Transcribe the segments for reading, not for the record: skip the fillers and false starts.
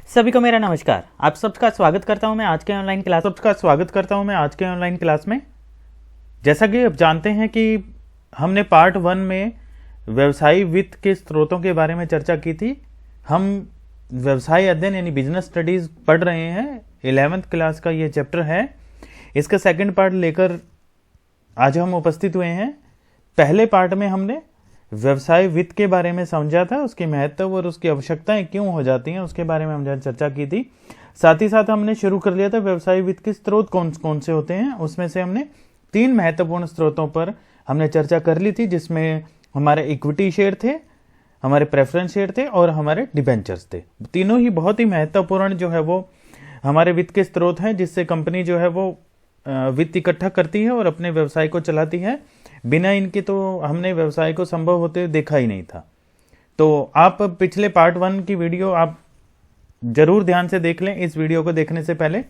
सभी को मेरा नमस्कार। आप सबका स्वागत करता हूं मैं आज के ऑनलाइन क्लास में। जैसा कि आप जानते हैं कि हमने पार्ट 1 में व्यवसायी वित्त के स्रोतों के बारे में चर्चा की थी। हम व्यवसाय अध्ययन यानी बिजनेस स्टडीज पढ़ रहे हैं। 11th क्लास का ये चैप्टर है। इसका सेकंड पार्ट लेकर आज हम उपस्थित हुए हैं। पहले पार्ट में हमने व्यवसाय वित्त के बारे में समझा था, उसके महत्व और उसकी आवश्यकताएं क्यों हो जाती हैं उसके बारे में हमने चर्चा की थी। साथ ही साथ हमने शुरू कर लिया था व्यवसाय वित्त के स्रोत कौन कौन से होते हैं। उसमें से हमने 3 महत्वपूर्ण स्रोतों पर हमने चर्चा कर ली थी, जिसमें हमारे इक्विटी शेयर थे, हमारे प्रेफरेंस शेयर थे और हमारे डिबेंचर्स थे। तीनों ही बहुत ही महत्वपूर्ण जो है वो हमारे वित्त के स्रोत हैं, जिससे कंपनी जो है वो वित्त इकट्ठा करती है और अपने व्यवसाय को चलाती है। बिना इनके तो हमने व्यवसाय को संभव होते देखा ही नहीं था। तो आप पिछले पार्ट 1 की वीडियो आप जरूर ध्यान से देख लें इस वीडियो को देखने से पहले,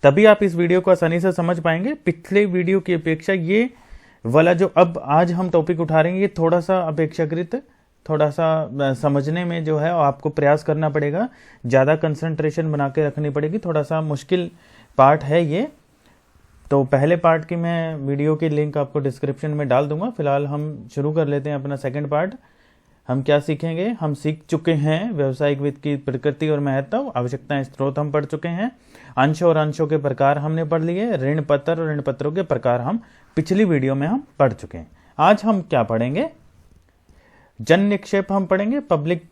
तभी आप इस वीडियो को आसानी से समझ पाएंगे। पिछले वीडियो की अपेक्षा ये वाला जो अब आज हम टॉपिक उठा रहे हैं ये थोड़ा सा अपेक्षाकृत थोड़ा सा समझने में जो है आपको प्रयास करना पड़ेगा, ज़्यादा कंसंट्रेशन बना के रखनी पड़ेगी। थोड़ा सा मुश्किल पार्ट है ये। तो पहले पार्ट की मैं वीडियो की लिंक आपको डिस्क्रिप्शन में डाल दूंगा। फिलहाल हम शुरू कर लेते हैं अपना सेकंड पार्ट। हम क्या सीखेंगे? हम सीख चुके हैं व्यावसायिक वित्त की प्रकृति और महत्व, आवश्यकताएं, स्रोत हम पढ़ चुके हैं। अंश और अंशों के प्रकार हमने पढ़ लिए। ऋण पत्र और ऋण पत्रों के प्रकार हम पिछली वीडियो में हम पढ़ चुके हैं। आज हम क्या पढ़ेंगे? जन निक्षेप हम पढ़ेंगे। पब्लिक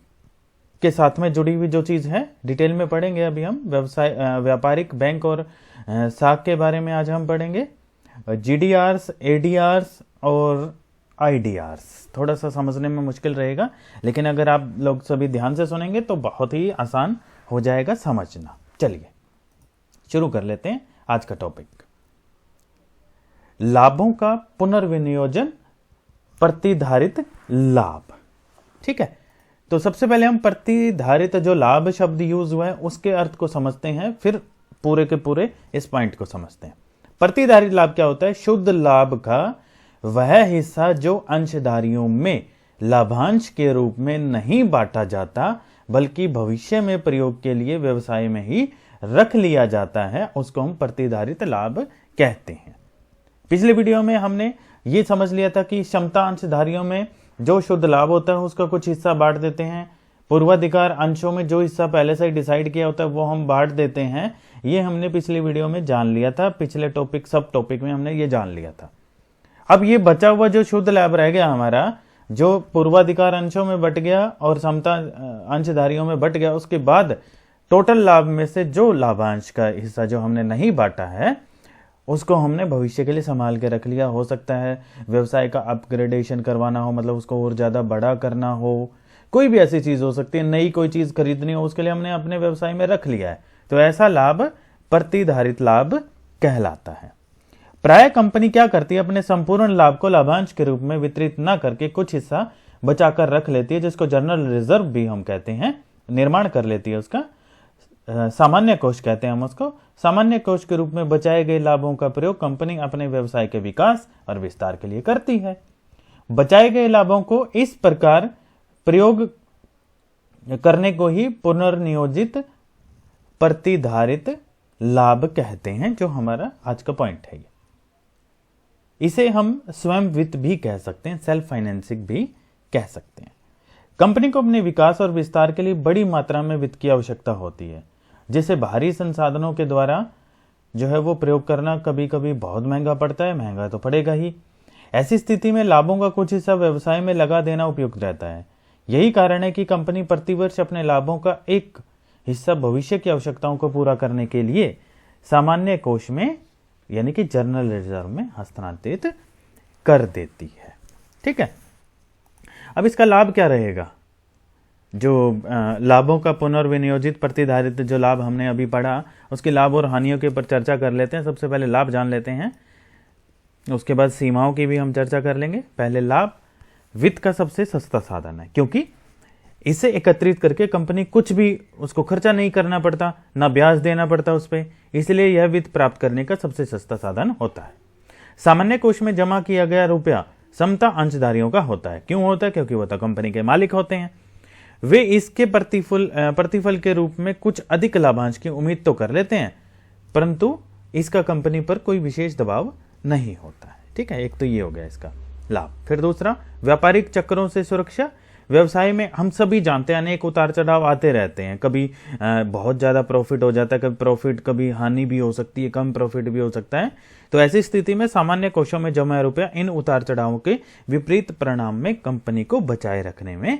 के साथ में जुड़ी हुई जो चीज है डिटेल में पढ़ेंगे। अभी हम व्यापारिक बैंक और साख के बारे में आज हम पढ़ेंगे। जीडीआर्स, एडीआर्स और आईडीआर्स थोड़ा सा समझने में मुश्किल रहेगा, लेकिन अगर आप लोग सभी ध्यान से सुनेंगे तो बहुत ही आसान हो जाएगा समझना। चलिए शुरू कर लेते हैं आज का टॉपिक। लाभों का पुनर्विनियोजन, प्रतिधारित लाभ। ठीक है, तो सबसे पहले हम प्रतिधारित जो लाभ शब्द यूज हुआ है उसके अर्थ को समझते हैं, फिर पूरे के पूरे इस पॉइंट को समझते हैं। प्रतिधारित लाभ क्या होता है? शुद्ध लाभ का वह हिस्सा जो अंशधारियों में लाभांश के रूप में नहीं बांटा जाता, बल्कि भविष्य में प्रयोग के लिए व्यवसाय में ही रख लिया जाता है, उसको हम प्रतिधारित लाभ कहते हैं। पिछले वीडियो में हमने ये समझ लिया था कि क्षमता अंशधारियों में जो शुद्ध लाभ होता है उसका कुछ हिस्सा बांट देते हैं। पूर्वाधिकार अंशों में जो हिस्सा पहले से ही डिसाइड किया होता है वो हम बांट देते हैं। ये हमने पिछली वीडियो में जान लिया था। पिछले टॉपिक सब टॉपिक में हमने ये जान लिया था। अब ये बचा हुआ जो शुद्ध लाभ रह गया हमारा, जो पूर्वाधिकार अंशों में बट गया और समता अंशधारियों में बट गया, उसके बाद टोटल लाभ में से जो लाभांश का हिस्सा जो हमने नहीं बांटा है उसको हमने भविष्य के लिए संभाल के रख लिया। हो सकता है व्यवसाय का अपग्रेडेशन करवाना हो, मतलब उसको और ज्यादा बड़ा करना हो, कोई भी ऐसी चीज हो सकती है, नई कोई चीज खरीदनी हो, उसके लिए हमने अपने व्यवसाय में रख लिया है। तो ऐसा लाभ प्रतिधारित लाभ कहलाता है। प्राय कंपनी क्या करती है? अपने संपूर्ण लाभ को लाभांश के रूप में वितरित न करके कुछ हिस्सा बचाकर रख लेती है, जिसको जनरल रिजर्व भी हम कहते हैं। निर्माण कर लेती है उसका, सामान्य कोष कहते हैं हम उसको। सामान्य कोष के रूप में बचाए गए लाभों का प्रयोग कंपनी अपने व्यवसाय के विकास और विस्तार के लिए करती है। बचाए गए लाभों को इस प्रकार प्रयोग करने को ही पुनर्नियोजित प्रतिधारित लाभ कहते हैं, जो हमारा आज का पॉइंट है। इसे हम स्वयं वित्त भी कह सकते हैं, सेल्फ फाइनेंसिंग भी कह सकते हैं। कंपनी को अपने विकास और विस्तार के लिए बड़ी मात्रा में वित्त की आवश्यकता होती है, जिसे बाहरी संसाधनों के द्वारा जो है वो प्रयोग करना कभी कभी बहुत महंगा पड़ता है। महंगा तो पड़ेगा ही। ऐसी स्थिति में लाभों का कुछ हिस्सा व्यवसाय में लगा देना उपयुक्त रहता है। यही कारण है कि कंपनी प्रतिवर्ष अपने लाभों का एक हिस्सा भविष्य की आवश्यकताओं को पूरा करने के लिए सामान्य कोष में यानी कि जनरल रिजर्व में हस्तांतरित कर देती है। ठीक है, अब इसका लाभ क्या रहेगा? जो लाभों का पुनर्विनियोजित प्रतिधारित जो लाभ हमने अभी पढ़ा, उसके लाभ और हानियों के ऊपर चर्चा कर लेते हैं। सबसे पहले लाभ जान लेते हैं, उसके बाद सीमाओं की भी हम चर्चा कर लेंगे। पहले लाभ वित्त का सबसे सस्ता साधन है, क्योंकि इसे एकत्रित करके कंपनी कुछ भी उसको खर्चा नहीं करना पड़ता, ना ब्याज देना पड़ता उस पर, इसलिए यह वित्त प्राप्त करने का सबसे सस्ता साधन होता है। सामान्य कोष में जमा किया गया रुपया समता अंशधारियों का होता है। क्यों होता है? क्योंकि वो तो कंपनी के मालिक होते हैं। वे इसके प्रतिफल के रूप में कुछ अधिक लाभांश की उम्मीद तो कर लेते हैं, परंतु इसका कंपनी पर कोई विशेष दबाव नहीं होता है। ठीक है, एक तो ये हो गया इसका लाभ। फिर दूसरा, व्यापारिक चक्रों से सुरक्षा। व्यवसाय में हम सभी जानते हैं अनेक उतार चढ़ाव आते रहते हैं, कभी बहुत ज़्यादा प्रॉफिट हो जाता है, कभी प्रॉफिट, कभी हानि भी हो सकती है, कम प्रॉफिट भी हो सकता है। तो ऐसी स्थिति में सामान्य कोषों में जमा रुपया इन उतार चढ़ावों के विपरीत परिणाम में कंपनी को बचाए रखने में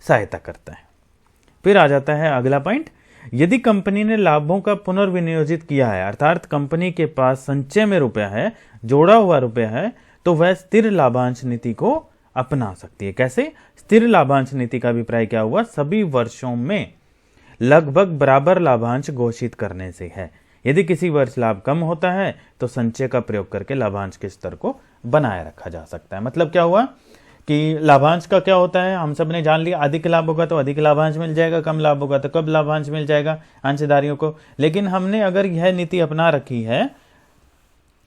सहायता करता है। फिर आ जाता है अगला पॉइंट, यदि कंपनी ने लाभों का पुनर्विनियोजित किया है, अर्थात कंपनी के पास संचय में रुपया है, जोड़ा हुआ रुपया है, तो वह स्थिर लाभांश नीति को अपना सकती है। कैसे? स्थिर लाभांश नीति का अभिप्राय क्या हुआ? सभी वर्षों में लगभग बराबर लाभांश घोषित करने से है। यदि किसी वर्ष लाभ कम होता है तो संचय का प्रयोग करके लाभांश के स्तर को बनाए रखा जा सकता है। मतलब क्या हुआ कि लाभांश का क्या होता है, हम सब ने जान लिया, अधिक लाभ होगा तो अधिक लाभांश मिल जाएगा, कम लाभ होगा तो कम लाभांश मिल जाएगा अंशधारियों को। लेकिन हमने अगर यह नीति अपना रखी है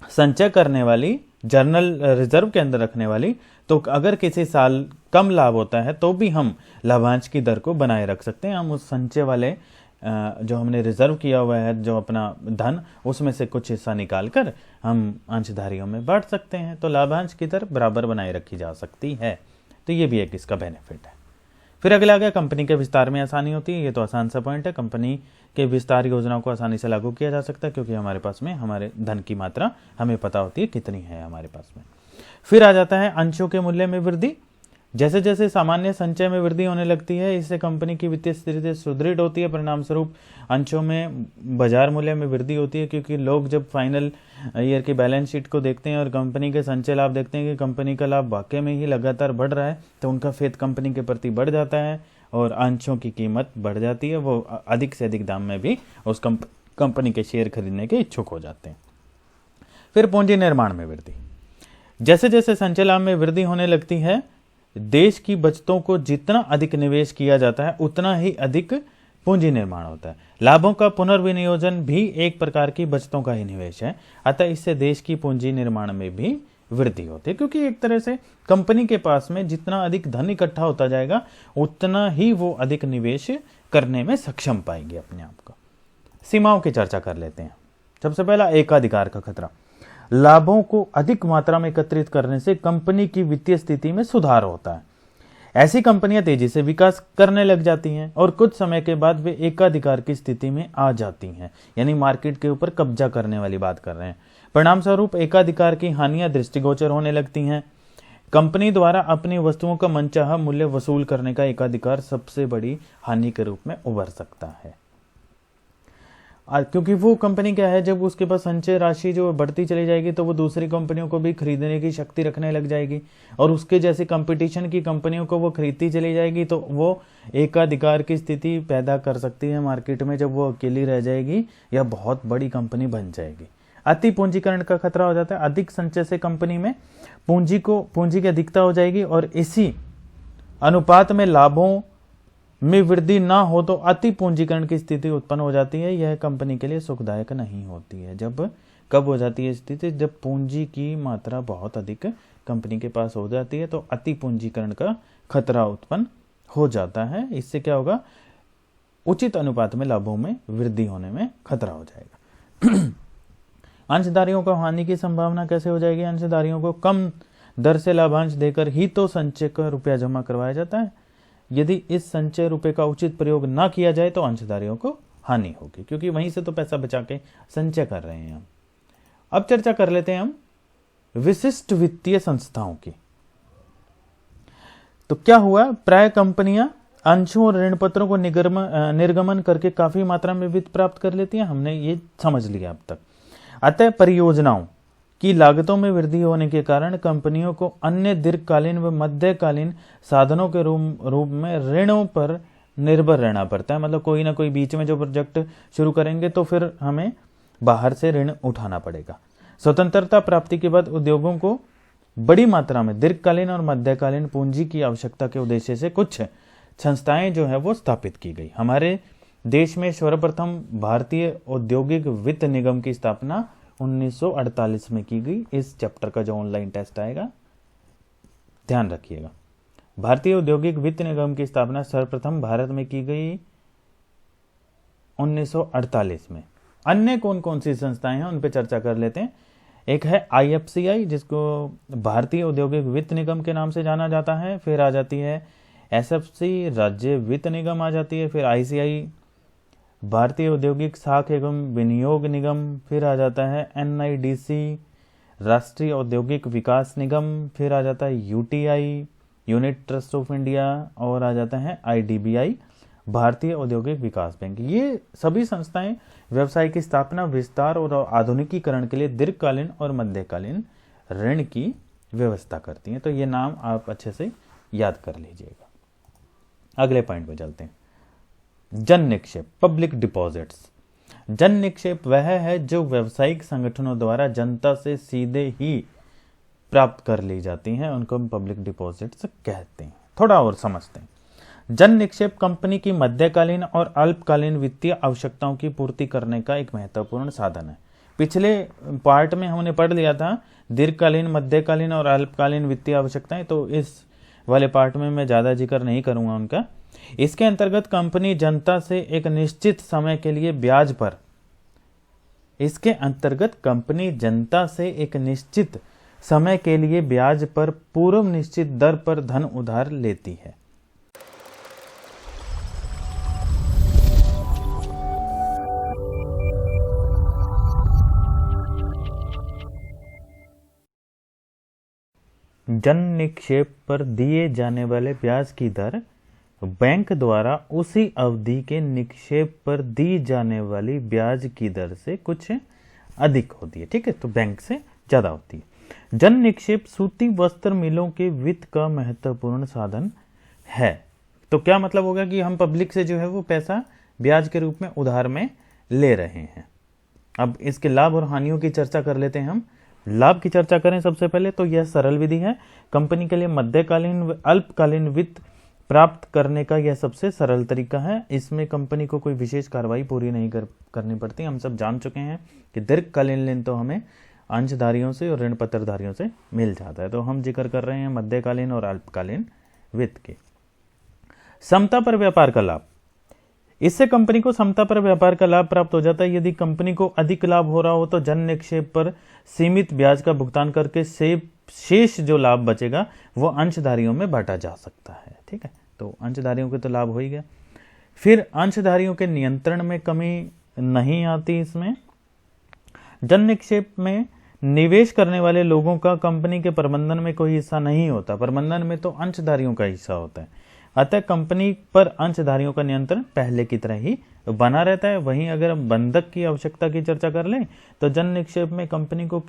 संचय करने वाली, जर्नल रिजर्व के अंदर रखने वाली, तो अगर किसी साल कम लाभ होता है तो भी हम लाभांश की दर को बनाए रख सकते हैं। हम उस संचय वाले जो हमने रिजर्व किया हुआ है, जो अपना धन, उसमें से कुछ हिस्सा निकाल कर हम अंशधारियों में बांट सकते हैं, तो लाभांश की दर बराबर बनाए रखी जा सकती है। तो ये भी एक इसका बेनिफिट है। फिर अगला आ गया, कंपनी के विस्तार में आसानी होती है। ये तो आसान सा पॉइंट है, कंपनी के विस्तार योजनाओं को आसानी से लागू किया जा सकता है, क्योंकि हमारे पास में हमारे धन की मात्रा हमें पता होती है कितनी है हमारे पास में। फिर आ जाता है अंशों के मूल्य में वृद्धि। जैसे जैसे सामान्य संचय में वृद्धि होने लगती है, इससे कंपनी की वित्तीय स्थिति सुदृढ़ होती है। परिणाम स्वरूप अंशों में बाजार मूल्य में वृद्धि होती है, क्योंकि लोग जब फाइनल ईयर की बैलेंस शीट को देखते हैं और कंपनी के संचय लाभ देखते हैं कि कंपनी का लाभ वाकई में ही लगातार बढ़ रहा है, तो उनका फेथ कंपनी के प्रति बढ़ जाता है और अंशों की कीमत बढ़ जाती है। वो अधिक से अधिक दाम में भी उस कंपनी के शेयर खरीदने के इच्छुक हो जाते हैं। फिर पूंजी निर्माण में वृद्धि। जैसे जैसे संचय लाभ में वृद्धि होने लगती है, देश की बचतों को जितना अधिक निवेश किया जाता है उतना ही अधिक पूंजी निर्माण होता है। लाभों का पुनर्विनियोजन भी एक प्रकार की बचतों का ही निवेश है, अतः इससे देश की पूंजी निर्माण में भी वृद्धि होती है, क्योंकि एक तरह से कंपनी के पास में जितना अधिक धन इकट्ठा होता जाएगा उतना ही वो अधिक निवेश करने में सक्षम पाएगी अपने आप को। सीमाओं की चर्चा कर लेते हैं। सबसे पहला, एकाधिकार का खतरा। लाभों को अधिक मात्रा में एकत्रित करने से कंपनी की वित्तीय स्थिति में सुधार होता है। ऐसी कंपनियां तेजी से विकास करने लग जाती हैं और कुछ समय के बाद वे एकाधिकार की स्थिति में आ जाती हैं, यानी मार्केट के ऊपर कब्जा करने वाली बात कर रहे हैं। परिणाम स्वरूप एकाधिकार की हानियां दृष्टिगोचर होने लगती हैं। कंपनी द्वारा अपनी वस्तुओं का मनचाहा मूल्य वसूल करने का एकाधिकार सबसे बड़ी हानि के रूप में उभर सकता है, क्योंकि वो कंपनी क्या है, जब उसके पास संचय राशि जो बढ़ती चली जाएगी तो वो दूसरी कंपनियों को भी खरीदने की शक्ति रखने लग जाएगी और उसके जैसे कंपटीशन की कंपनियों को वो खरीदती चली जाएगी, तो वो एकाधिकार की स्थिति पैदा कर सकती है मार्केट में, जब वो अकेली रह जाएगी या बहुत बड़ी कंपनी बन जाएगी। अति पूंजीकरण का खतरा हो जाता है। अधिक संचय से कंपनी में पूंजी की अधिकता हो जाएगी और इसी अनुपात में लाभों में वृद्धि ना हो तो अति पूंजीकरण की स्थिति उत्पन्न हो जाती है। यह कंपनी के लिए सुखदायक नहीं होती है। कब हो जाती है स्थिति? जब पूंजी की मात्रा बहुत अधिक कंपनी के पास हो जाती है तो अति पूंजीकरण का खतरा उत्पन्न हो जाता है। इससे क्या होगा? उचित अनुपात में लाभों में वृद्धि होने में खतरा हो जाएगा। अंशधारियों को हानि की संभावना कैसे हो जाएगी? अंशधारियों को कम दर से लाभांश देकर ही तो संचय का रुपया जमा करवाया जाता है। यदि इस संचय रुपए का उचित प्रयोग ना किया जाए तो अंशधारियों को हानि होगी, क्योंकि वहीं से तो पैसा बचा के संचय कर रहे हैं हम। अब चर्चा कर लेते हैं हम विशिष्ट वित्तीय संस्थाओं की। तो क्या हुआ? प्राय कंपनियां अंशों और ऋण पत्रों को निर्गमन करके काफी मात्रा में वित्त प्राप्त कर लेती हैं। हमने ये समझ लिया अब तक। अतः परियोजनाओं की लागतों में वृद्धि होने के कारण कंपनियों को अन्य दीर्घकालीन व मध्यकालीन साधनों के रूप में ऋणों पर निर्भर रहना पड़ता है। मतलब कोई ना कोई बीच में जो प्रोजेक्ट शुरू करेंगे तो फिर हमें बाहर से ऋण उठाना पड़ेगा। स्वतंत्रता प्राप्ति के बाद उद्योगों को बड़ी मात्रा में दीर्घकालीन और मध्यकालीन पूंजी की आवश्यकता के उद्देश्य से कुछ संस्थाएं जो है वो स्थापित की गई। हमारे देश में सर्वप्रथम भारतीय औद्योगिक वित्त निगम की स्थापना 1948 में की गई। इस चैप्टर का जो ऑनलाइन टेस्ट आएगा ध्यान रखिएगा, भारतीय औद्योगिक वित्त निगम की स्थापना सर्वप्रथम भारत में की गई 1948 में। अन्य कौन कौन सी संस्थाएं हैं उन पर चर्चा कर लेते हैं। एक है IFCI, जिसको भारतीय औद्योगिक वित्त निगम के नाम से जाना जाता है। फिर आ जाती है SFC, राज्य वित्त निगम आ जाती है। फिर ICI, भारतीय औद्योगिक साख एवं विनियोग निगम। फिर आ जाता है NIDC, राष्ट्रीय औद्योगिक विकास निगम। फिर आ जाता है UTI, unit trust of India. और आ जाता है IDBI, भारतीय औद्योगिक विकास बैंक। ये सभी संस्थाएं व्यवसाय की स्थापना, विस्तार और आधुनिकीकरण के लिए दीर्घकालीन और मध्यकालीन ऋण की व्यवस्था करती हैं। तो ये नाम आप अच्छे से याद कर लीजिएगा। अगले पॉइंट पे चलते हैं। जन निक्षेप, पब्लिक डिपॉजिट्स। जन निक्षेप वह है जो व्यावसायिक संगठनों द्वारा जनता से सीधे ही प्राप्त कर ली जाती हैं, उनको हम पब्लिक डिपॉजिट्स कहते हैं। थोड़ा और समझते हैं। जन निक्षेप कंपनी की मध्यकालीन और अल्पकालीन वित्तीय आवश्यकताओं की पूर्ति करने का एक महत्वपूर्ण साधन है। पिछले पार्ट में हमने पढ़ लिया था दीर्घकालीन, मध्यकालीन और अल्पकालीन वित्तीय आवश्यकताएं, तो इस वाले पार्ट में मैं ज्यादा जिक्र नहीं करूंगा उनका। इसके अंतर्गत कंपनी जनता से एक निश्चित समय के लिए ब्याज पर इसके अंतर्गत कंपनी जनता से एक निश्चित समय के लिए ब्याज पर पूर्व निश्चित दर पर धन उधार लेती है। जन निक्षेप पर दिए जाने वाले ब्याज की दर बैंक द्वारा उसी अवधि के निक्षेप पर दी जाने वाली ब्याज की दर से कुछ अधिक होती है। ठीक है, तो बैंक से ज्यादा होती है। जन निक्षेप सूती वस्त्र मिलों के वित्त का महत्वपूर्ण साधन है। तो क्या मतलब होगा कि हम पब्लिक से जो है वो पैसा ब्याज के रूप में उधार में ले रहे हैं। अब इसके लाभ और हानियों की चर्चा कर लेते हैं हम। लाभ की चर्चा करें सबसे पहले तो यह सरल विधि है। कंपनी के लिए मध्यकालीन व अल्पकालीन वित्त प्राप्त करने का यह सबसे सरल तरीका है। इसमें कंपनी को कोई विशेष कार्रवाई पूरी नहीं करनी पड़ती। हम सब जान चुके हैं कि दीर्घकालीन ऋण तो हमें अंशधारियों से और ऋण पत्रधारियों से मिल जाता है। तो हम जिक्र कर रहे हैं मध्यकालीन और अल्पकालीन वित्त की। समता पर व्यापार का लाभ। इससे कंपनी को समता पर व्यापार का लाभ प्राप्त हो जाता है। यदि कंपनी को अधिक लाभ हो रहा हो तो जन निक्षेप पर सीमित ब्याज का भुगतान करके शेष जो लाभ बचेगा वो अंशधारियों में बांटा जा सकता है। ठीक है, तो अंशधारियों के तो लाभ हो ही गया। फिर अंशधारियों के नियंत्रण में कमी नहीं आती। इसमें जन निक्षेप में निवेश करने वाले लोगों का कंपनी के प्रबंधन में कोई हिस्सा नहीं होता। प्रबंधन में तो अंशधारियों का हिस्सा होता है। अतः कंपनी पर अंशधारियों का नियंत्रण पहले की तरह ही बना रहता है। वहीं अगर हम बंधक की आवश्यकता की चर्चा कर लें तो जन निक्षेप में कंपनी को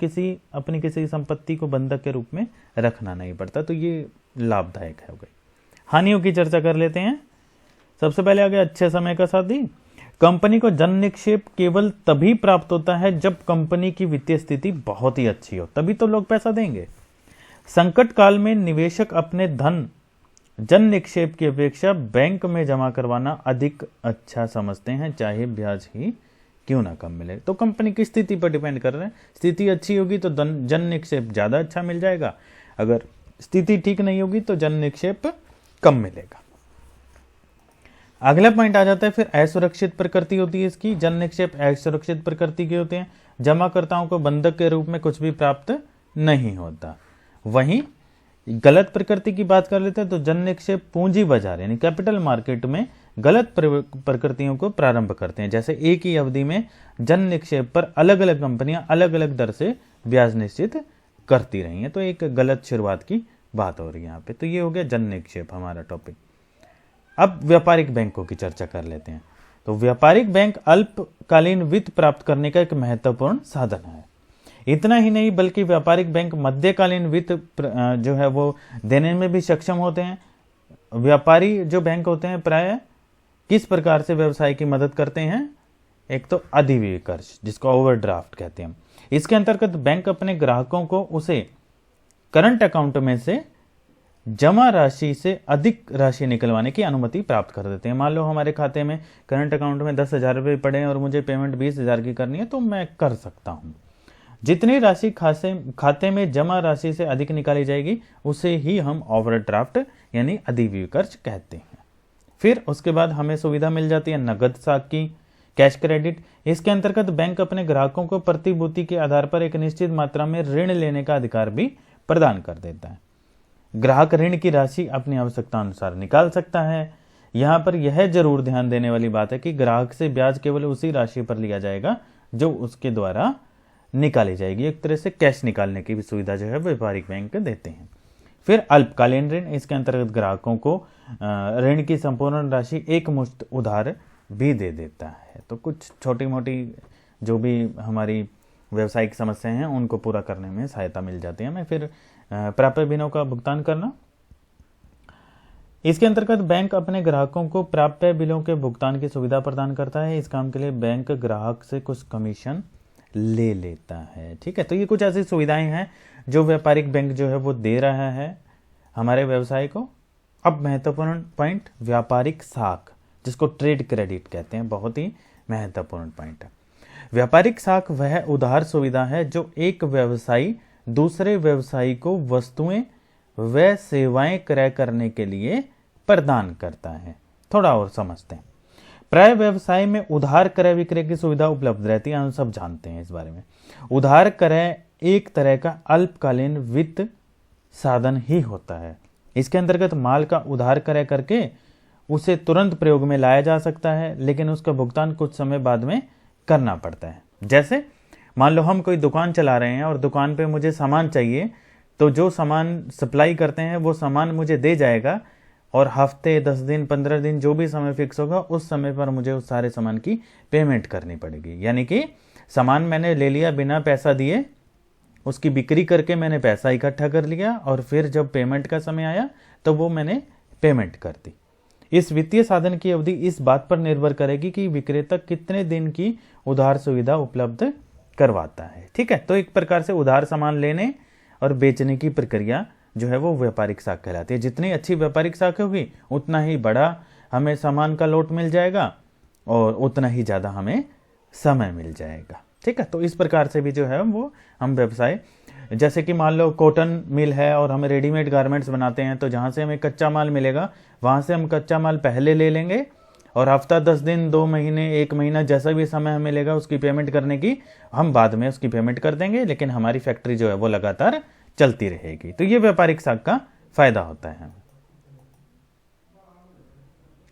अपनी किसी संपत्ति को बंधक के रूप में रखना नहीं पड़ता। तो ये लाभदायक है हो गई। हानियों की चर्चा कर लेते हैं। सबसे पहले आ गया अच्छे समय का साथी। कंपनी को जन निक्षेप केवल तभी प्राप्त होता है जब कंपनी की वित्तीय स्थिति बहुत ही अच्छी हो, तभी तो लोग पैसा देंगे। संकट काल में निवेशक अपने धन जन निक्षेप की अपेक्षा बैंक में जमा करवाना अधिक अच्छा समझते हैं, चाहे ब्याज ही क्यों ना कम मिले। तो कंपनी की स्थिति पर डिपेंड कर रहे हैं। स्थिति अच्छी होगी तो जन निक्षेप ज्यादा अच्छा मिल जाएगा, अगर स्थिति ठीक नहीं होगी तो जन निक्षेप कम मिलेगा। अगला पॉइंट आ जाता है फिर असुरक्षित प्रकृति होती है इसकी। जन निक्षेप असुरक्षित प्रकृति के होते हैं। जमाकर्ताओं को बंधक के रूप में कुछ भी प्राप्त नहीं होता। वहीं गलत प्रकृति की बात कर लेते हैं तो जन निक्षेप पूंजी बाजार यानी कैपिटल मार्केट में गलत प्रकृतियों को प्रारंभ करते हैं। जैसे एक ही अवधि में जन निक्षेप पर अलग अलग कंपनियां अलग अलग दर से ब्याज निश्चित करती रही हैं। तो एक गलत शुरुआत की बात हो रही है यहाँ पे। तो ये हो गया जन निक्षेप हमारा टॉपिक। अब व्यापारिक बैंकों की चर्चा कर लेते हैं। तो व्यापारिक बैंक अल्पकालीन वित्त प्राप्त करने का एक महत्वपूर्ण साधन है। इतना ही नहीं बल्कि व्यापारिक बैंक मध्यकालीन वित्त जो है वो देने में भी सक्षम होते हैं। व्यापारी जो बैंक होते हैं प्राय किस प्रकार से व्यवसाय की मदद करते हैं? एक तो अधिव्यय कर्ज जिसको ओवरड्राफ्ट कहते हैं। इसके अंतर्गत बैंक अपने ग्राहकों को उसे करंट अकाउंट में से जमा राशि से अधिक राशि निकलवाने की अनुमति प्राप्त कर देते हैं। मान लो हमारे खाते में करंट अकाउंट में 10,000 रुपये पड़े हैं और मुझे पेमेंट 20,000 की करनी है तो मैं कर सकता हूं। जितनी राशि खाते में जमा राशि से अधिक निकाली जाएगी उसे ही हम ओवरड्राफ्ट यानी अधिव्यय कर्ज कहते हैं। फिर उसके बाद हमें सुविधा मिल जाती है नगद साख की, कैश क्रेडिट। इसके अंतर्गत बैंक अपने ग्राहकों को प्रतिभूति के आधार पर एक निश्चित मात्रा में ऋण लेने का अधिकार भी प्रदान कर देता है। ग्राहक ऋण की राशि अपनी आवश्यकता अनुसार निकाल सकता है। यहां पर यह जरूर ध्यान देने वाली बात है कि ग्राहक से ब्याज केवल उसी राशि पर लिया जाएगा जो उसके द्वारा निकाली जाएगी। एक तरह से कैश निकालने की भी सुविधा जो है व्यापारिक बैंक देते हैं। फिर अल्पकालीन ऋण, इसके अंतर्गत ग्राहकों को ऋण की संपूर्ण राशि एक मुश्त उधार भी दे देता है। तो कुछ छोटी मोटी जो भी हमारी व्यवसायिक समस्याएं हैं उनको पूरा करने में सहायता मिल जाती है हमें। फिर प्राप्य बिलों का भुगतान करना, इसके अंतर्गत बैंक अपने ग्राहकों को प्राप्य बिलों के भुगतान की सुविधा प्रदान करता है। इस काम के लिए बैंक ग्राहक से कुछ कमीशन ले लेता है। ठीक है, तो ये कुछ ऐसी सुविधाएं हैं जो व्यापारिक बैंक जो है वो दे रहा है हमारे व्यवसाय को। अब महत्वपूर्ण पॉइंट व्यापारिक साख, जिसको ट्रेड क्रेडिट कहते हैं, बहुत ही महत्वपूर्ण पॉइंट है। व्यापारिक साख वह उधार सुविधा है जो एक व्यवसायी दूसरे व्यवसायी को वस्तुएं व सेवाएं क्रय करने के लिए प्रदान करता है। थोड़ा और समझते हैं। प्राय व्यवसाय में उधार क्रय विक्रय की सुविधा उपलब्ध रहती है, हम सब जानते हैं इस बारे में। उधार क्रय एक तरह का अल्पकालीन वित्त साधन ही होता है। इसके अंतर्गत माल का उधार क्रय करके उसे तुरंत प्रयोग में लाया जा सकता है, लेकिन उसका भुगतान कुछ समय बाद में करना पड़ता है। जैसे मान लो हम कोई दुकान चला रहे हैं और दुकान पे मुझे सामान चाहिए, तो जो सामान सप्लाई करते हैं वो सामान मुझे दे जाएगा और हफ्ते 10 दिन 15 दिन जो भी समय फिक्स होगा उस समय पर मुझे उस सारे सामान की पेमेंट करनी पड़ेगी। यानी कि सामान मैंने ले लिया बिना पैसा दिए, उसकी बिक्री करके मैंने पैसा इकट्ठा कर लिया और फिर जब पेमेंट का समय आया तो वो मैंने पेमेंट कर दी। इस वित्तीय साधन की अवधि इस बात पर निर्भर करेगी कि विक्रेता कितने दिन की उधार सुविधा उपलब्ध करवाता है। ठीक है, तो एक प्रकार से उधार सामान लेने और बेचने की प्रक्रिया जो है वो व्यापारिक साख कहलाती है। जितनी अच्छी व्यापारिक साख होगी उतना ही बड़ा हमें सामान का लोट मिल जाएगा और उतना ही ज़्यादा हमें समय मिल जाएगा। ठीक है, तो इस प्रकार से भी जो है वो हम व्यवसाय, जैसे कि मान लो कॉटन मिल है और हम रेडीमेड गारमेंट्स बनाते हैं, तो जहाँ से हमें कच्चा माल मिलेगा वहाँ से हम कच्चा माल पहले ले लेंगे और हफ्ता 10 दिन 2 महीने 1 महीना जैसा भी समय हमें मिलेगा उसकी पेमेंट करने की, हम बाद में उसकी पेमेंट कर देंगे, लेकिन हमारी फैक्ट्री जो है वो लगातार चलती रहेगी। तो ये व्यापारिक साख का फायदा होता है।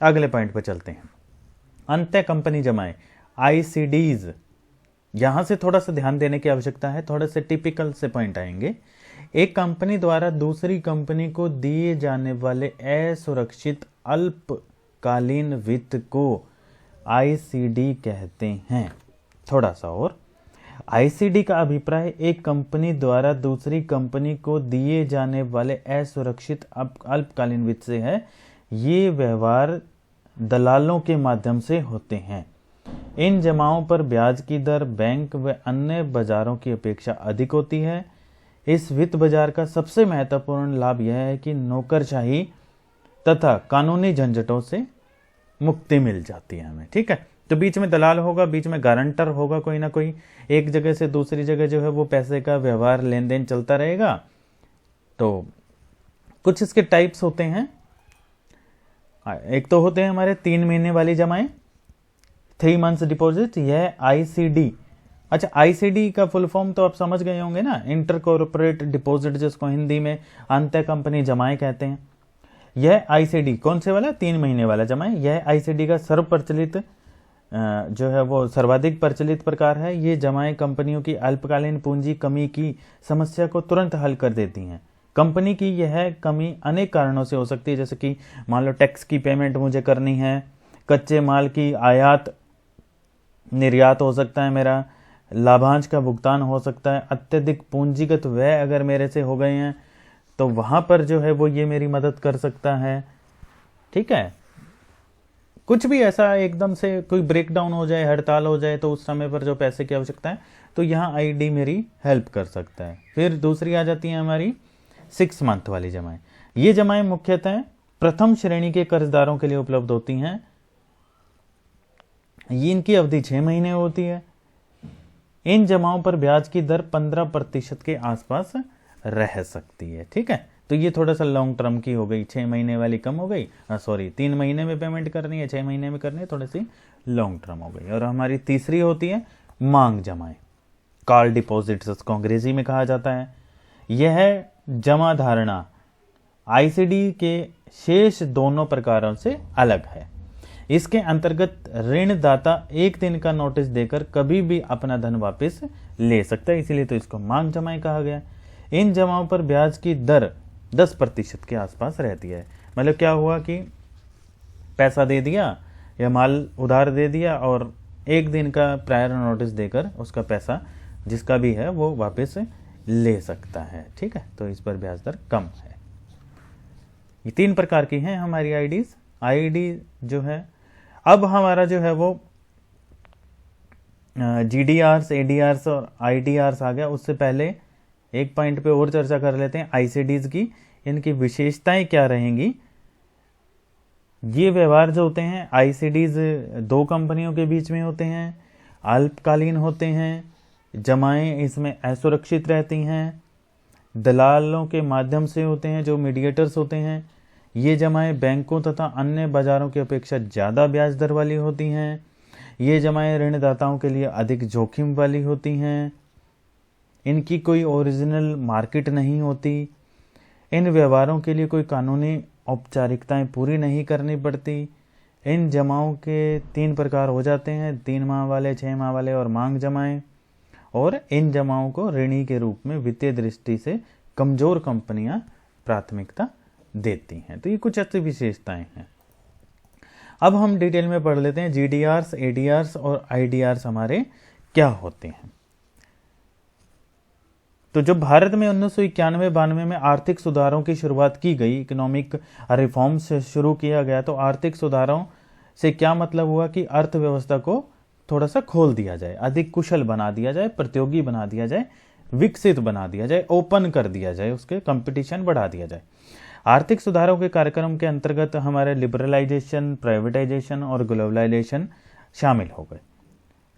अगले पॉइंट पर चलते हैं, अंत्य कंपनी जमाएं, आईसीडीज। यहां से थोड़ा सा ध्यान देने की आवश्यकता है, थोड़े से टिपिकल से पॉइंट आएंगे। एक कंपनी द्वारा दूसरी कंपनी को दिए जाने वाले असुरक्षित अल्पकालीन वित्त को आईसीडी कहते हैं। थोड़ा सा और, आईसीडी का अभिप्राय एक कंपनी द्वारा दूसरी कंपनी को दिए जाने वाले असुरक्षित अल्पकालीन वित्त से है। ये व्यवहार दलालों के माध्यम से होते हैं। इन जमाओं पर ब्याज की दर बैंक व अन्य बाजारों की अपेक्षा अधिक होती है। इस वित्त बाजार का सबसे महत्वपूर्ण लाभ यह है कि नौकरशाही तथा कानूनी झंझटों से मुक्ति मिल जाती है हमें। ठीक है, तो बीच में दलाल होगा, बीच में गारंटर होगा, कोई ना कोई एक जगह से दूसरी जगह जो है वो पैसे का व्यवहार लेन देन चलता रहेगा। तो कुछ इसके टाइप्स होते हैं। एक तो होते हैं हमारे 3 महीने वाली जमाएं, 3 मंथ्स डिपॉजिट, यह आईसीडी। अच्छा, आईसीडी का फुल फॉर्म तो आप समझ गए होंगे ना, इंटर कॉर्पोरेट डिपॉजिट, जिसको हिंदी में अंत्य कंपनी जमाएं कहते हैं। यह आईसीडी कौन से वाला, 3 महीने वाला जमाएं, यह आईसीडी का सर्वप्रचलित जो है वो सर्वाधिक प्रचलित प्रकार है। ये जमाएं कंपनियों की अल्पकालीन पूंजी कमी की समस्या को तुरंत हल कर देती हैं। कंपनी की यह कमी अनेक कारणों से हो सकती है, जैसे कि मान लो टैक्स की पेमेंट मुझे करनी है, कच्चे माल की आयात निर्यात हो सकता है, मेरा लाभांश का भुगतान हो सकता है, अत्यधिक पूंजीगत व्यय अगर मेरे से हो गए हैं तो वहां पर जो है वो ये मेरी मदद कर सकता है। ठीक है, कुछ भी ऐसा एकदम से कोई ब्रेकडाउन हो जाए, हड़ताल हो जाए, तो उस समय पर जो पैसे की आवश्यकता है तो यहाँ आईडी मेरी हेल्प कर सकता है। फिर दूसरी आ जाती है हमारी 6 मंथ वाली जमाएं। ये जमाएं मुख्यतः प्रथम श्रेणी के कर्जदारों के लिए उपलब्ध होती हैं। ये इनकी अवधि 6 महीने होती है। इन जमाओं पर ब्याज की दर 15% के आसपास रह सकती है। ठीक है, तो ये थोड़ा सा लॉन्ग टर्म की हो गई, 6 महीने वाली कम हो गई, सॉरी 3 महीने में पेमेंट करनी है, 6 महीने में करनी है, थोड़ी सी लॉन्ग टर्म हो गई। और हमारी तीसरी होती है मांग जमाएं, कॉल डिपॉजिट्स उसको अंग्रेजी में कहा जाता है। यह जमा धारणा आईसीडी के शेष दोनों प्रकारों से अलग है। इसके अंतर्गत ऋणदाता 1 दिन का नोटिस देकर कभी भी अपना धन वापस ले सकता है, इसीलिए तो इसको मांग जमाएं कहा गया। इन जमाओं पर ब्याज की दर 10% के आसपास रहती है। मतलब क्या हुआ कि पैसा दे दिया या माल उधार दे दिया और 1 दिन का प्रायर नोटिस देकर उसका पैसा जिसका भी है वो वापस ले सकता है। ठीक है, तो इस पर ब्याज दर कम है। ये 3 प्रकार की हैं हमारी आईडीज। आईडी जो है, अब हमारा जो है वो जीडीआर्स, एडीआर्स और आईडीआर्स आ गया। उससे पहले एक पॉइंट पे और चर्चा कर लेते हैं आईसीडीज की। इनकी विशेषताएं क्या रहेंगी। ये व्यवहार जो होते हैं आईसीडीज 2 कंपनियों के बीच में होते हैं, अल्पकालीन होते हैं, जमाएं इसमें असुरक्षित रहती हैं, दलालों के माध्यम से होते हैं जो मीडिएटर्स होते हैं। ये जमाएं बैंकों तथा अन्य बाजारों की अपेक्षा ज़्यादा ब्याज दर वाली होती हैं। ये जमाएं ऋणदाताओं के लिए अधिक जोखिम वाली होती हैं। इनकी कोई ओरिजिनल मार्केट नहीं होती। इन व्यवहारों के लिए कोई कानूनी औपचारिकताएं पूरी नहीं करनी पड़ती। इन जमाओं के 3 प्रकार हो जाते हैं, 3 माह वाले, 6 माह वाले और मांग जमाएं। और इन जमाओं को ऋणी के रूप में वित्तीय दृष्टि से कमजोर कंपनियां प्राथमिकता देती हैं। तो ये कुछ अच्छी विशेषताएं हैं। अब हम डिटेल में पढ़ लेते हैं जीडीआर्स, एडीआर्स और आईडीआर्स हमारे क्या होते हैं। तो जब भारत में 1991-92 में आर्थिक सुधारों की शुरुआत की गई, इकोनॉमिक रिफॉर्म से शुरू किया गया, तो आर्थिक सुधारों से क्या मतलब हुआ कि अर्थव्यवस्था को थोड़ा सा खोल दिया जाए, अधिक कुशल बना दिया जाए, प्रतियोगी बना दिया जाए, विकसित बना दिया जाए, ओपन कर दिया जाए, उसके कंपटीशन बढ़ा दिया जाए। आर्थिक सुधारों के कार्यक्रम के अंतर्गत हमारे लिबरलाइजेशन, प्राइवेटाइजेशन और ग्लोबलाइजेशन शामिल हो गए।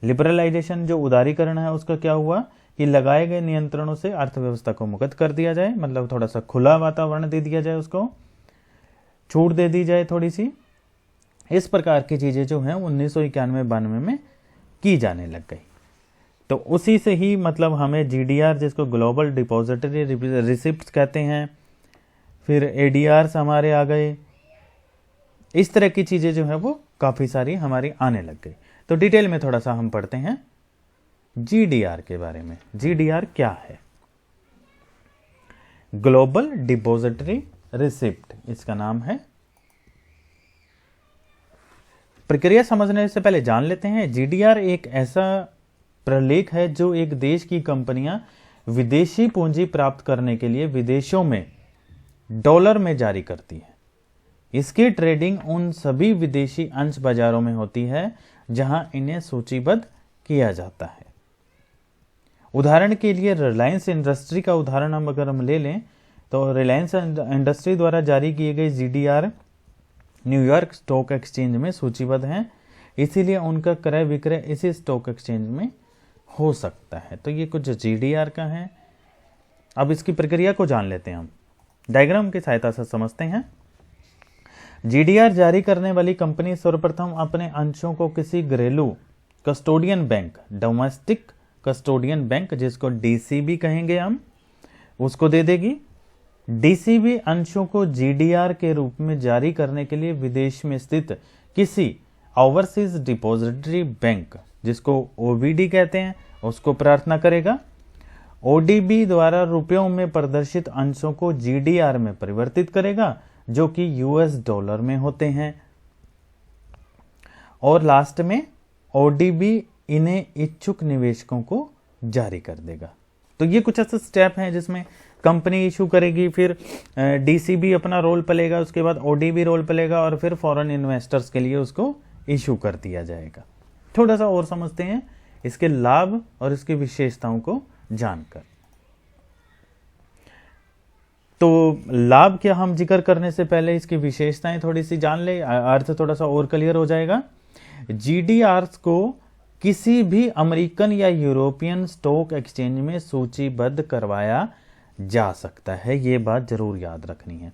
लिबरलाइजेशन जो उदारीकरण है उसका क्या हुआ कि लगाए गए नियंत्रणों से अर्थव्यवस्था को मुक्त कर दिया जाए, मतलब थोड़ा सा खुला वातावरण दे दिया जाए, उसको छूट दे दी जाए थोड़ी सी। इस प्रकार की चीजें जो हैं 1991-92 में की जाने लग गई। तो उसी से ही मतलब हमें जीडीआर, जिसको ग्लोबल डिपॉजिटरी रिसिप्ट कहते हैं, फिर एडीआर्स हमारे आ गए। इस तरह की चीजें जो है वो काफी सारी हमारी आने लग गई। तो डिटेल में थोड़ा सा हम पढ़ते हैं जीडीआर के बारे में। जीडीआर क्या है? ग्लोबल डिपॉजिटरी रिसिप्ट इसका नाम है। प्रक्रिया समझने से पहले जान लेते हैं जीडीआर एक ऐसा प्रलेख है जो एक देश की कंपनियां विदेशी पूंजी प्राप्त करने के लिए विदेशों में डॉलर में जारी करती है। इसकी ट्रेडिंग उन सभी विदेशी अंश बाजारों में होती है जहां इन्हें सूचीबद्ध किया जाता है। उदाहरण के लिए रिलायंस इंडस्ट्री का उदाहरण हम ले लें तो रिलायंस इंडस्ट्री द्वारा जारी किए गए जीडीआर न्यूयॉर्क स्टॉक एक्सचेंज में सूचीबद्ध हैं, इसीलिए उनका क्रय विक्रय इसी स्टॉक एक्सचेंज में हो सकता है। तो ये कुछ जीडीआर का है। अब इसकी प्रक्रिया को जान लेते हैं हम, डायग्राम की सहायता से समझते हैं। जीडीआर जारी करने वाली कंपनी सर्वप्रथम अपने अंशों को किसी घरेलू custodian bank, domestic custodian bank, जिसको डीसीबी कहेंगे हम, उसको दे देगी। डीसीबी अंशों को जीडीआर के रूप में जारी करने के लिए विदेश में स्थित किसी ओवरसीज डिपॉजिटरी बैंक, जिसको ओबीडी कहते हैं, उसको प्रार्थना करेगा। ओडीबी द्वारा रुपयों में प्रदर्शित अंशों को जीडीआर में परिवर्तित करेगा, जो कि यूएस डॉलर में होते हैं। और लास्ट में ओडीबी इन्हें इच्छुक निवेशकों को जारी कर देगा। तो ये कुछ ऐसे स्टेप हैं जिसमें कंपनी इशू करेगी, फिर डीसीबी अपना रोल प्लेगा, उसके बाद ओडीबी रोल प्लेगा और फिर फॉरेन इन्वेस्टर्स के लिए उसको इशू कर दिया जाएगा। थोड़ा सा और समझते हैं इसके लाभ और इसकी विशेषताओं को जानकर। तो लाभ क्या, हम जिक्र करने से पहले इसकी विशेषताएं थोड़ी सी जान ले, अर्थ थोड़ा सा और क्लियर हो जाएगा। जीडीआर्स को किसी भी अमेरिकन या यूरोपियन स्टॉक एक्सचेंज में सूचीबद्ध करवाया जा सकता है। ये बात जरूर याद रखनी है।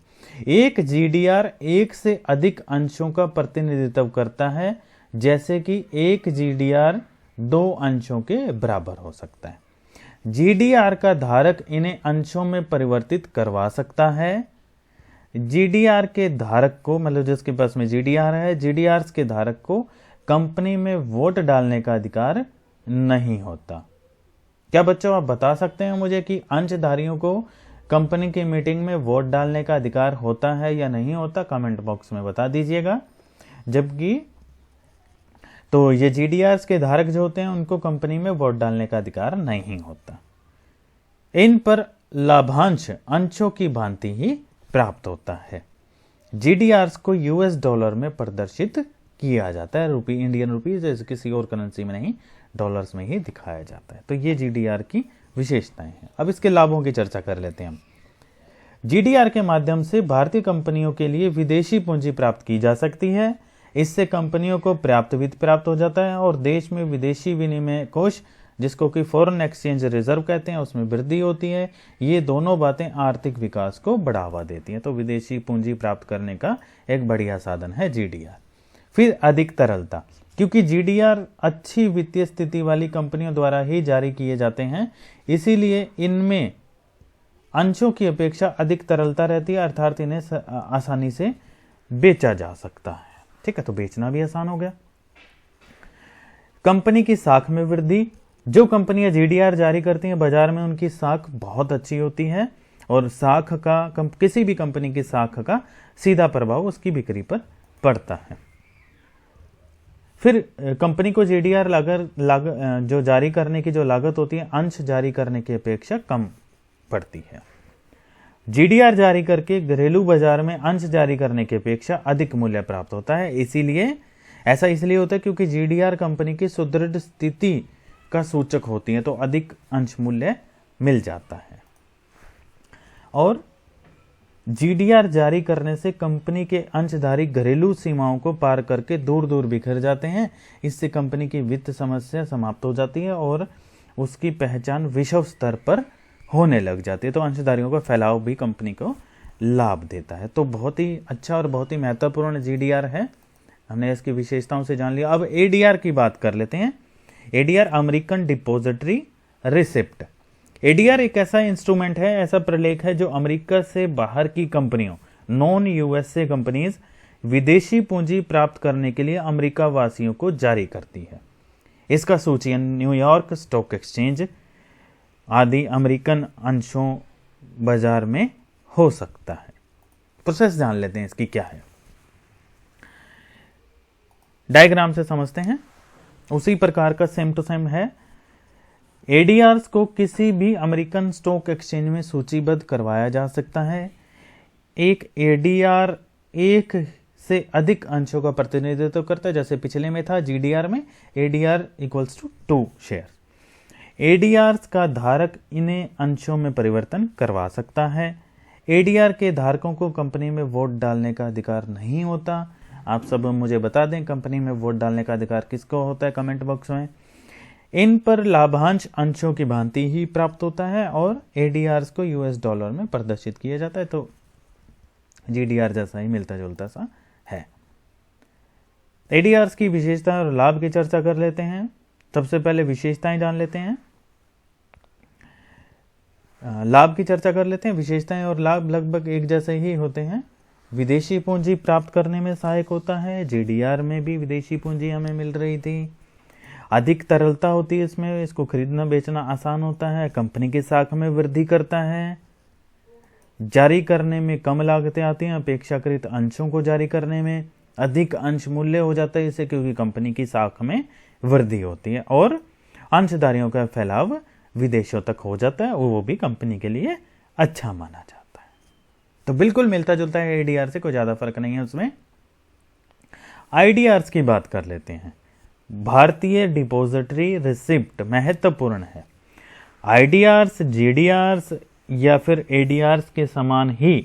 एक जीडीआर एक से अधिक अंशों का प्रतिनिधित्व करता है, जैसे कि एक जीडीआर 2 अंशों के बराबर हो सकता है। जीडीआर का धारक इन्हें अंशों में परिवर्तित करवा सकता है। जीडीआर के धारक को, मतलब जिसके पास में जीडीआर है, जीडीआर के धारक को कंपनी में वोट डालने का अधिकार नहीं होता। क्या बच्चों आप बता सकते हैं मुझे कि अंशधारियों को कंपनी की मीटिंग में वोट डालने का अधिकार होता है या नहीं होता? कमेंट बॉक्स में बता दीजिएगा। जबकि तो ये जीडीआर के धारक जो होते हैं उनको कंपनी में वोट डालने का अधिकार नहीं होता। इन पर लाभांश अंशों की भांति ही प्राप्त होता है। जीडीआर को यूएस डॉलर में प्रदर्शित किया जाता है, इंडियन रुपी, जैसे किसी और करेंसी में नहीं, डॉलर्स में ही दिखाया जाता है। तो ये जीडीआर की विशेषताएं हैं। अब इसके लाभों की चर्चा कर लेते हैं हम। जीडीआर के माध्यम से भारतीय कंपनियों के लिए विदेशी पूंजी प्राप्त की जा सकती है। इससे कंपनियों को पर्याप्त वित्त प्राप्त हो जाता है और देश में विदेशी विनिमय कोष, जिसको कि फॉरेन एक्सचेंज रिजर्व कहते हैं, उसमें वृद्धि होती है। ये दोनों बातें आर्थिक विकास को बढ़ावा देती हैं। तो विदेशी पूंजी प्राप्त करने का एक बढ़िया साधन है जीडीआर। फिर अधिक तरलता, क्योंकि जीडीआर अच्छी वित्तीय स्थिति वाली कंपनियों द्वारा ही जारी किए जाते हैं, इसीलिए इनमें अंशों की अपेक्षा अधिक तरलता रहती है, अर्थात इन्हें आसानी से बेचा जा सकता है। ठीक है, तो बेचना भी आसान हो गया। कंपनी की साख में वृद्धि, जो कंपनियां जीडीआर जारी करती हैं बाजार में उनकी साख बहुत अच्छी होती है और साख का किसी भी कंपनी की साख का सीधा प्रभाव उसकी बिक्री पर पड़ता है। फिर कंपनी को जीडीआर जो जारी करने की जो लागत होती है अंश जारी करने की अपेक्षा कम पड़ती है। जीडीआर जारी करके घरेलू बाजार में अंश जारी करने की अपेक्षा अधिक मूल्य प्राप्त होता है। इसीलिए ऐसा इसलिए होता है क्योंकि जीडीआर कंपनी की सुदृढ़ स्थिति का सूचक होती है, तो अधिक अंश मूल्य मिल जाता है। और जीडीआर जारी करने से कंपनी के अंशधारी घरेलू सीमाओं को पार करके दूर दूर बिखर जाते हैं। इससे कंपनी की वित्त समस्या समाप्त हो जाती है और उसकी पहचान विश्व स्तर पर होने लग जाती है। तो अंशधारियों का फैलाव भी कंपनी को लाभ देता है। तो बहुत ही अच्छा और बहुत ही महत्वपूर्ण जीडीआर है। हमने इसकी विशेषताओं से जान लिया। अब एडीआर की बात कर लेते हैं। ADR American depository receipt. ADR एक ऐसा इंस्ट्रूमेंट है, ऐसा प्रलेख है जो अमेरिका से बाहर की कंपनियों, नॉन यूएसए कंपनीज, विदेशी पूंजी प्राप्त करने के लिए अमेरिका वासियों को जारी करती है। इसका सूचीन न्यूयॉर्क स्टॉक एक्सचेंज आदि अमेरिकन अंशों बाजार में हो सकता है। प्रोसेस जान लेते हैं इसकी क्या है। डायग्राम से समझते हैं, उसी प्रकार का सेम टू सेम है। एडीआर्स को किसी भी अमेरिकन स्टॉक एक्सचेंज में सूचीबद्ध करवाया जा सकता है। एक एडीआर एक से अधिक अंशों का प्रतिनिधित्व करता है, जैसे पिछले में था जीडीआर में एडीआर इक्वल्स टू 2 शेयर। एडीआर्स का धारक इन्हें अंशों में परिवर्तन करवा सकता है। एडीआर के धारकों को कंपनी में वोट डालने का अधिकार नहीं होता। आप सब मुझे बता दें कंपनी में वोट डालने का अधिकार किसको होता है कमेंट बॉक्स में। इन पर लाभांश अंशों की भांति ही प्राप्त होता है और एडीआर्स को यूएस डॉलर में प्रदर्शित किया जाता है। तो जीडीआर जैसा ही मिलता जुलता सा है। एडीआर्स की विशेषता और लाभ की चर्चा कर लेते हैं। सबसे पहले विशेषताएं जान लेते हैं, लाभ की चर्चा कर लेते हैं। विशेषताएं और लाभ लगभग एक जैसे ही होते हैं। विदेशी पूंजी प्राप्त करने में सहायक होता है। जीडीआर में भी विदेशी पूंजी हमें मिल रही थी। अधिक तरलता होती है इसमें, इसको खरीदना बेचना आसान होता है। कंपनी की साख में वृद्धि करता है। जारी करने में कम लागतें आती हैं, अपेक्षाकृत अंशों को जारी करने में अधिक अंश मूल्य हो जाता है इससे, क्योंकि कंपनी की साख में वृद्धि होती है और अंशधारियों का फैलाव विदेशों तक हो जाता है, वो भी कंपनी के लिए अच्छा माना जाता है। तो बिल्कुल मिलता जुलता है एडीआर से, कोई ज्यादा फर्क नहीं है उसमें। आईडीआर्स की बात कर लेते हैं। भारतीय डिपॉजिटरी रिसिप्ट महत्वपूर्ण है। आईडीआर्स, जीडीआर्स या फिर एडीआर्स के समान ही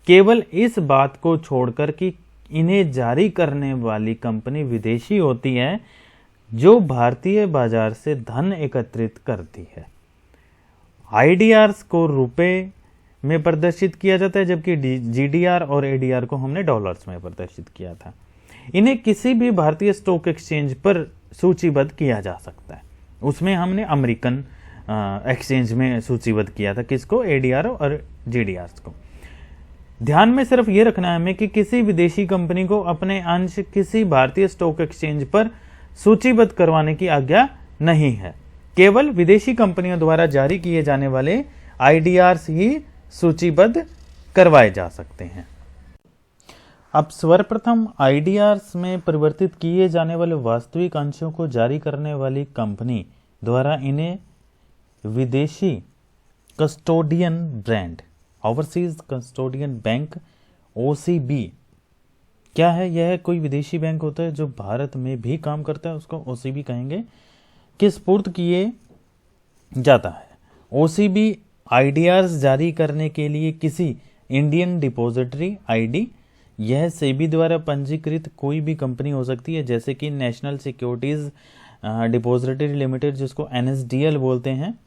केवल इस बात को छोड़कर कि इन्हें जारी करने वाली कंपनी विदेशी होती है जो भारतीय बाजार से धन एकत्रित करती है। आईडीआर्स को रुपए में प्रदर्शित किया जाता है, जबकि जीडीआर और एडीआर को हमने डॉलर्स में प्रदर्शित किया था। इन्हें किसी भी भारतीय स्टॉक एक्सचेंज पर सूचीबद्ध किया जा सकता है। उसमें हमने अमेरिकन एक्सचेंज में सूचीबद्ध किया था, किसको, एडीआर और जीडीआर को। ध्यान में सिर्फ ये रखना है हमें कि किसी विदेशी कंपनी को अपने अंश किसी भारतीय स्टॉक एक्सचेंज पर सूचीबद्ध करवाने की आज्ञा नहीं है। केवल विदेशी कंपनियों द्वारा जारी किए जाने वाले आईडीआर्स ही सूचीबद्ध करवाए जा सकते हैं। अब सर्वप्रथम आईडीआर्स में परिवर्तित किए जाने वाले वास्तविक अंशों को जारी करने वाली कंपनी द्वारा इन्हें विदेशी custodian brand, overseas custodian bank, OCB, क्या है, यह कोई विदेशी बैंक होता है जो भारत में भी काम करता है, उसको ओसीबी कहेंगे, किस स्पुर्द किए जाता है। ओसीबी आईडीआर्स जारी करने के लिए किसी इंडियन डिपॉजिटरी आईडी, यह सेबी द्वारा पंजीकृत कोई भी कंपनी हो सकती है, जैसे कि नेशनल सिक्योरिटीज डिपॉजिटरी लिमिटेड, जिसको एनएसडीएल बोलते हैं,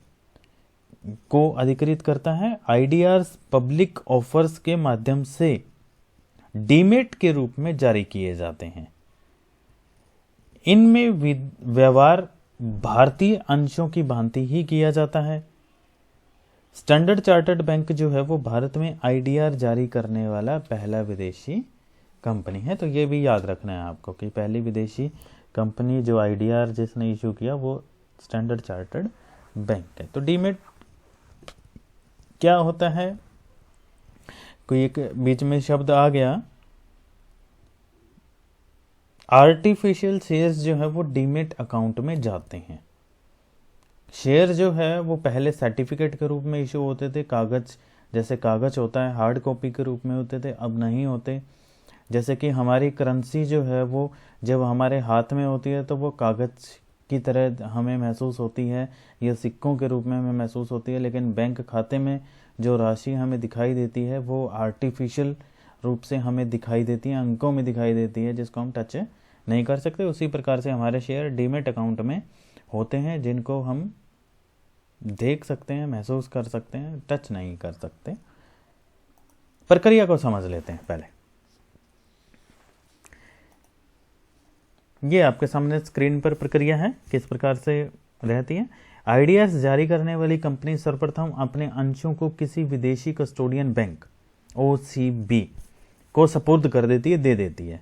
को अधिकृत करता है। आईडीआर्स पब्लिक ऑफर्स के माध्यम से डीमेट के रूप में जारी किए जाते हैं। इनमें व्यवहार भारतीय अंशों की भांति ही किया जाता है। स्टैंडर्ड चार्टर्ड बैंक जो है वो भारत में आईडीआर जारी करने वाला पहला विदेशी कंपनी है। तो ये भी याद रखना है आपको कि पहली विदेशी कंपनी जो आईडीआर जिसने इशू किया वो स्टैंडर्ड चार्टर्ड बैंक है। तो डीमेट क्या होता है, कोई एक बीच में शब्द आ गया, आर्टिफिशियल शेयर्स जो है वो डीमेट अकाउंट में जाते हैं। शेयर जो है वो पहले सर्टिफिकेट के रूप में इशू होते थे, कागज, जैसे कागज होता है हार्ड कॉपी के रूप में होते थे, अब नहीं होते। जैसे कि हमारी करेंसी जो है वो जब हमारे हाथ में होती है तो वो कागज की तरह हमें महसूस होती है या सिक्कों के रूप में हमें महसूस होती है, लेकिन बैंक खाते में जो राशि हमें दिखाई देती है वो आर्टिफिशियल रूप से हमें दिखाई देती है, अंकों में दिखाई देती है, जिसको हम टच नहीं कर सकते। उसी प्रकार से हमारे शेयर डीमेट अकाउंट में होते हैं, जिनको हम देख सकते हैं, महसूस कर सकते हैं, टच नहीं कर सकते। प्रक्रिया को समझ लेते हैं पहले। ये आपके सामने स्क्रीन पर प्रक्रिया है, किस प्रकार से रहती है। आईडीआर्स जारी करने वाली कंपनी सर्वप्रथम अपने अंशों को किसी विदेशी कस्टोडियन बैंक ओसीबी को सपुर्द कर देती है, दे देती है।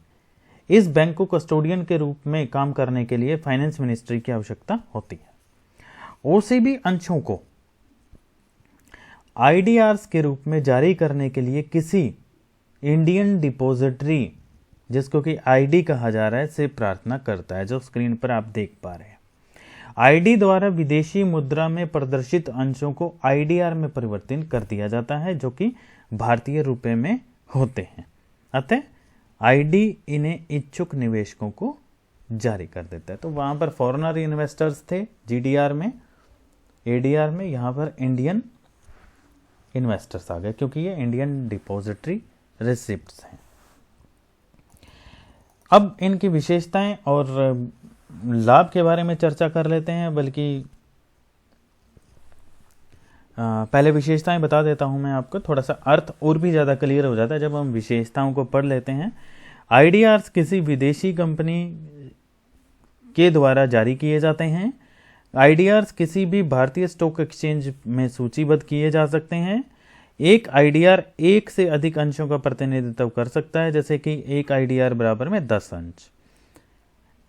इस बैंक को कस्टोडियन के रूप में काम करने के लिए फाइनेंस मिनिस्ट्री की आवश्यकता होती है। ओसीबी अंशों को आईडीआर्स के रूप में जारी करने के लिए किसी इंडियन डिपॉजिटरी, जिसको कि आईडी कहा जा रहा है, से प्रार्थना करता है, जो स्क्रीन पर आप देख पा रहे हैं। आईडी द्वारा विदेशी मुद्रा में प्रदर्शित अंशों को आईडीआर में परिवर्तित कर दिया जाता है, जो कि भारतीय रुपए में होते हैं। अतः आईडी इन्हें इच्छुक निवेशकों को जारी कर देता है। तो वहां पर फॉरेनर इन्वेस्टर्स थे जीडीआर में, एडीआर में, यहां पर इंडियन इन्वेस्टर्स आ गए, क्योंकि ये इंडियन डिपॉजिटरी रिसिप्ट्स हैं। अब इनकी विशेषताएं और लाभ के बारे में चर्चा कर लेते हैं, बल्कि पहले विशेषताएं बता देता हूं मैं आपको, थोड़ा सा अर्थ और भी ज़्यादा क्लियर हो जाता है जब हम विशेषताओं को पढ़ लेते हैं। आईडीआर्स किसी विदेशी कंपनी के द्वारा जारी किए जाते हैं। आईडीआर्स किसी भी भारतीय स्टॉक एक्सचेंज में सूचीबद्ध किए जा सकते हैं। एक आईडीआर एक से अधिक अंशों का प्रतिनिधित्व कर सकता है, जैसे कि एक आईडीआर बराबर में 10 अंश।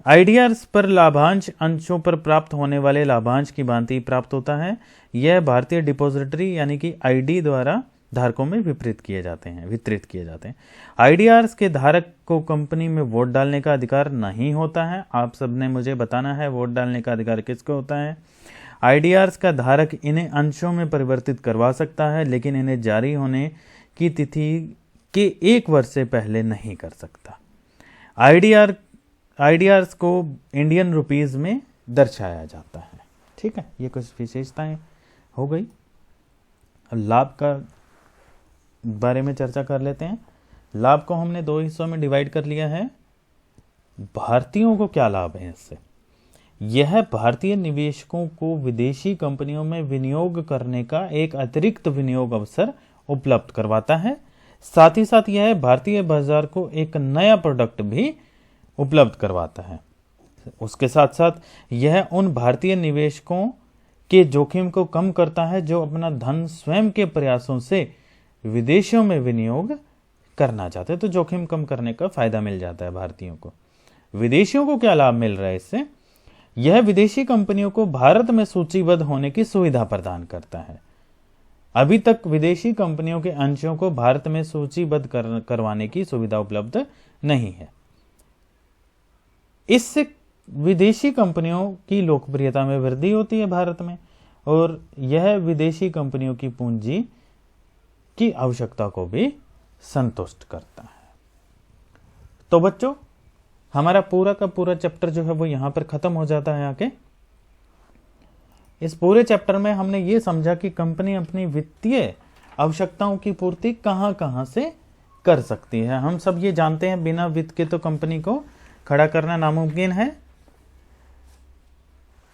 आईडीआर्स पर लाभांश अंशों पर प्राप्त होने वाले लाभांश की भांति प्राप्त होता है। यह भारतीय डिपॉजिटरी यानी कि आईडी द्वारा धारकों में वितरित किए जाते हैं। आईडीआर्स के धारक को कंपनी में वोट डालने का अधिकार नहीं होता है। आप सबने मुझे बताना है वोट डालने का अधिकार किसको होता है। आईडीआर्स का धारक इन्हें अंशों में परिवर्तित करवा सकता है, लेकिन इन्हें जारी होने की तिथि के 1 वर्ष से पहले नहीं कर सकता। आईडीआर्स को इंडियन रुपीज में दर्शाया जाता है। ठीक है, ये कुछ विशेषताएं हो गई। लाभ का बारे में चर्चा कर लेते हैं। लाभ को हमने 2 हिस्सों में डिवाइड कर लिया है। भारतीयों को क्या लाभ है इससे, यह भारतीय निवेशकों को विदेशी कंपनियों में विनियोग करने का एक अतिरिक्त विनियोग अवसर उपलब्ध करवाता है। साथ ही साथ यह भारतीय बाजार को एक नया प्रोडक्ट भी उपलब्ध करवाता है। उसके साथ साथ यह उन भारतीय निवेशकों के जोखिम को कम करता है जो अपना धन स्वयं के प्रयासों से विदेशों में विनियोग करना चाहते हैं। तो जोखिम कम करने का फायदा मिल जाता है भारतीयों को। विदेशियों को क्या लाभ मिल रहा है इससे? यह विदेशी कंपनियों को भारत में सूचीबद्ध होने की सुविधा प्रदान करता है। अभी तक विदेशी कंपनियों के अंशों को भारत में सूचीबद्ध करवाने की सुविधा उपलब्ध नहीं है। इससे विदेशी कंपनियों की लोकप्रियता में वृद्धि होती है भारत में, और यह विदेशी कंपनियों की पूंजी की आवश्यकता को भी संतुष्ट करता है। तो बच्चों, हमारा पूरा का पूरा चैप्टर जो है वो यहां पर खत्म हो जाता है आके। इस पूरे चैप्टर में हमने ये समझा कि कंपनी अपनी वित्तीय आवश्यकताओं की पूर्ति कहां कहां से कर सकती है। हम सब ये जानते हैं बिना वित्त के तो कंपनी को खड़ा करना नामुमकिन है।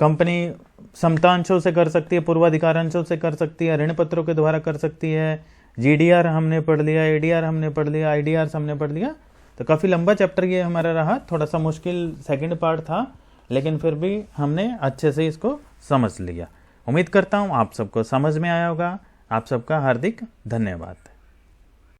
कंपनी समतांशों से कर सकती है, पूर्वाधिकार अंशों से कर सकती है, ऋण पत्रों के द्वारा कर सकती है। जीडीआर हमने पढ़ लिया, एडीआर हमने पढ़ लिया, आईडीआर हमने पढ़ लिया। तो काफ़ी लंबा चैप्टर ये हमारा रहा, थोड़ा सा मुश्किल सेकंड पार्ट था, लेकिन फिर भी हमने अच्छे से इसको समझ लिया। उम्मीद करता हूँ आप सबको समझ में आया होगा। आप सबका हार्दिक धन्यवाद।